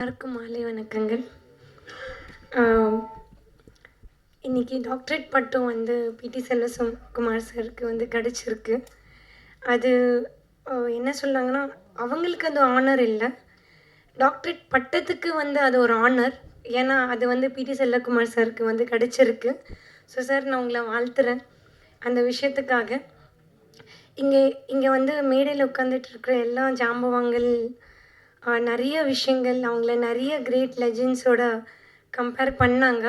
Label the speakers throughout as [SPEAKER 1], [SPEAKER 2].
[SPEAKER 1] எல்லாருக்கும் மாலை வணக்கங்கள். இன்றைக்கி டாக்டரேட் பட்டம் வந்து பிடி செல்வகுமார் சாருக்கு வந்து கிடச்சிருக்கு. அது என்ன சொல்கிறாங்கன்னா, அவங்களுக்கு அது ஆனர் இல்லை, டாக்டரேட் பட்டத்துக்கு வந்து அது ஒரு ஆனர். ஏன்னா அது வந்து பிடி செல்வகுமார் சாருக்கு வந்து கிடச்சிருக்கு. ஸோ சார், நான் உங்களை வாழ்த்துறேன் அந்த விஷயத்துக்காக. இங்கே வந்து மேடையில் உட்காந்துட்டு இருக்கிற எல்லா ஜாம்பவான்கள் நிறைய விஷயங்கள், அவங்கள நிறைய கிரேட் லெஜெண்ட்ஸோட கம்பேர் பண்ணாங்க.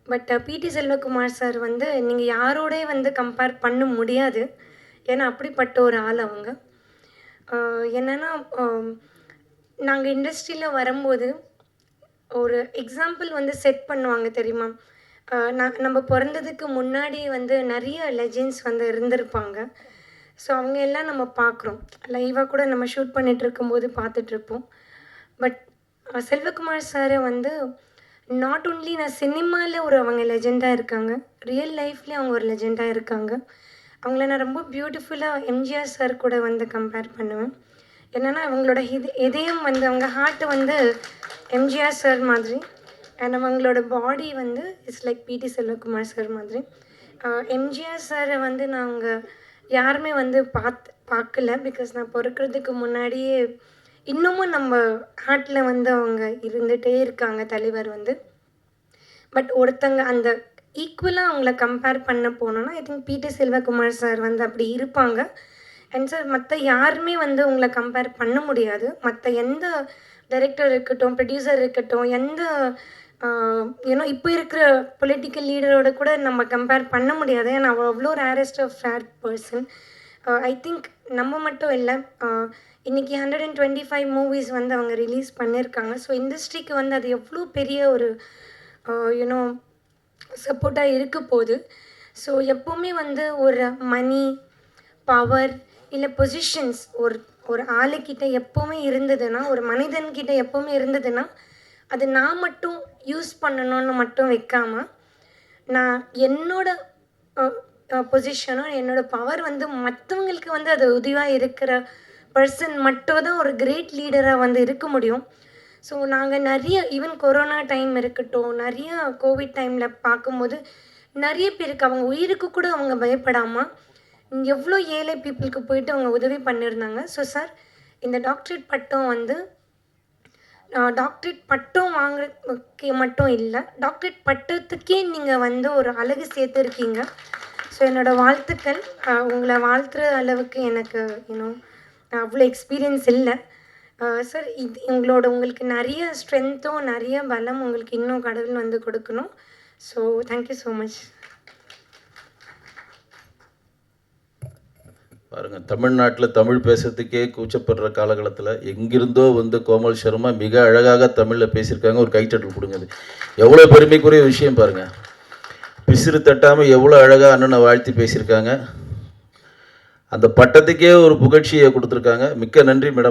[SPEAKER 1] பட் பிடி செல்வகுமார் சார் வந்து நீங்கள் யாரோடே வந்து கம்பேர் பண்ண முடியாது. ஏன்னா அப்படிப்பட்ட ஒரு ஆள் அவங்க. என்னென்னா, நாங்கள் இண்டஸ்ட்ரியில் வரும்போது ஒரு எக்ஸாம்பிள் வந்து செட் பண்ணுவாங்க தெரியுமா? நம்ம பிறந்ததுக்கு முன்னாடி வந்து நிறைய லெஜெண்ட்ஸ் வந்து இருந்திருப்பாங்க. ஸோ அவங்க எல்லாம் நம்ம பார்க்குறோம், லைவாக கூட நம்ம ஷூட் பண்ணிகிட்டு இருக்கும்போது பார்த்துட்ருப்போம். பட் செல்வகுமார் சாரை வந்து நாட் ஒன்லி நான் சினிமாவில் அவங்க லெஜெண்டாக இருக்காங்க, ரியல் லைஃப்லேயும் அவங்க ஒரு லெஜெண்டாக இருக்காங்க. அவங்கள நான் ரொம்ப பியூட்டிஃபுல்லாக எம்ஜிஆர் சார் கூட வந்து கம்பேர் பண்ணுவேன். என்னென்னா, அவங்களோட இதயம் வந்து, அவங்க ஹார்ட் வந்து எம்ஜிஆர் சார் மாதிரி, அண்ட் அவங்களோட பாடி வந்து இட்ஸ் லைக் பிடி செல்வகுமார் சார் மாதிரி. எம்ஜிஆர் சாரை வந்து நாங்கள் யாருமே வந்து பார்க்கல, பிகாஸ் நான் பிறக்கிறதுக்கு முன்னாடியே இன்னமும் நம்ம ஹார்ட்டில் வந்து அவங்க இருந்துகிட்டே இருக்காங்க, தலைவர் வந்து. பட் ஒருத்தங்க அந்த ஈக்குவலாக அவங்கள கம்பேர் பண்ண போனோன்னா, ஐ திங்க் பிடி செல்வகுமார் சார் வந்து அப்படி இருப்பாங்க. அண்ட் சார், மற்ற யாருமே வந்து உங்களை கம்பேர் பண்ண முடியாது. மற்ற எந்த டைரக்டர் இருக்கட்டும், ப்ரொடியூசர் இருக்கட்டும், எந்த ஏன்னா இப்போ இருக்கிற பொலிட்டிக்கல் லீடரோட கூட நம்ம கம்பேர் பண்ண முடியாது. ஏன்னா அவ்வளோ rarest of rare person. I think நம்ம மட்டும் இல்லை, இன்றைக்கி 125 மூவிஸ் வந்து அவங்க ரிலீஸ் பண்ணியிருக்காங்க. ஸோ இண்டஸ்ட்ரிக்கு வந்து அது எவ்வளோ பெரிய ஒரு யூனோ சப்போர்ட்டாக இருக்க போகுது. ஸோ எப்போவுமே வந்து ஒரு மணி, பவர் இல்லை பொசிஷன்ஸ் ஒரு ஆளுக்கிட்ட எப்போவுமே இருந்ததுன்னா, ஒரு மனிதன்கிட்ட எப்போவுமே இருந்ததுன்னா, அது நான் மட்டும் யூஸ் பண்ணணும்னு மட்டும் வைக்காமல், நான் என்னோடய பொசிஷனோ என்னோடய பவர் வந்து மற்றவங்களுக்கு வந்து அது உதவியாக இருக்கிற பர்சன் மட்டும் தான் ஒரு கிரேட் லீடராக வந்து இருக்க முடியும். ஸோ நாங்கள் நிறைய, ஈவன் கொரோனா டைம் இருக்கட்டும், நிறைய கோவிட் டைமில் பார்க்கும்போது நிறைய பேருக்கு அவங்க உயிருக்கு கூட அவங்க பயப்படாமல் எவ்வளோ ஏழை பீப்புளுக்கு போயிட்டு அவங்க உதவி பண்ணியிருந்தாங்க. ஸோ சார், இந்த டாக்டரேட் பட்டம் வந்து டாக்டரேட் பட்டம் வாங்குறதுக்கு மட்டும் இல்லை, டாக்டரேட் பட்டத்துக்கே நீங்கள் வந்து ஒரு அழகு சேர்த்துருக்கீங்க. ஸோ என்னோடய வாழ்த்துக்கள். உங்களை வாழ்த்துற அளவுக்கு எனக்கு அவ்வளோ எக்ஸ்பீரியன்ஸ் இல்லை சார். உங்களுக்கு நிறைய ஸ்ட்ரென்த்தும் நிறைய பலம் உங்களுக்கு இன்னும் கடவுள் வந்து கொடுக்கணும். So thank you so much.
[SPEAKER 2] பாருங்கள், தமிழ்நாட்டில் தமிழ் பேசுறதுக்கே கூச்சப்படுற காலகட்டத்தில் எங்கிருந்தோ வந்து கோமல் சர்மா மிக அழகாக தமிழில் பேசியிருக்காங்க. ஒரு கைத்தட்டல் கொடுங்க. அது எவ்வளோ பெருமைக்குரிய விஷயம் பாருங்கள். பிசிறு தட்டாமல் எவ்வளோ அழகாக அண்ணனை வாழ்த்தி பேசியிருக்காங்க. அந்த பட்டத்துக்கே ஒரு புகழ்ச்சியை கொடுத்துருக்காங்க. மிக்க நன்றி மேடம்.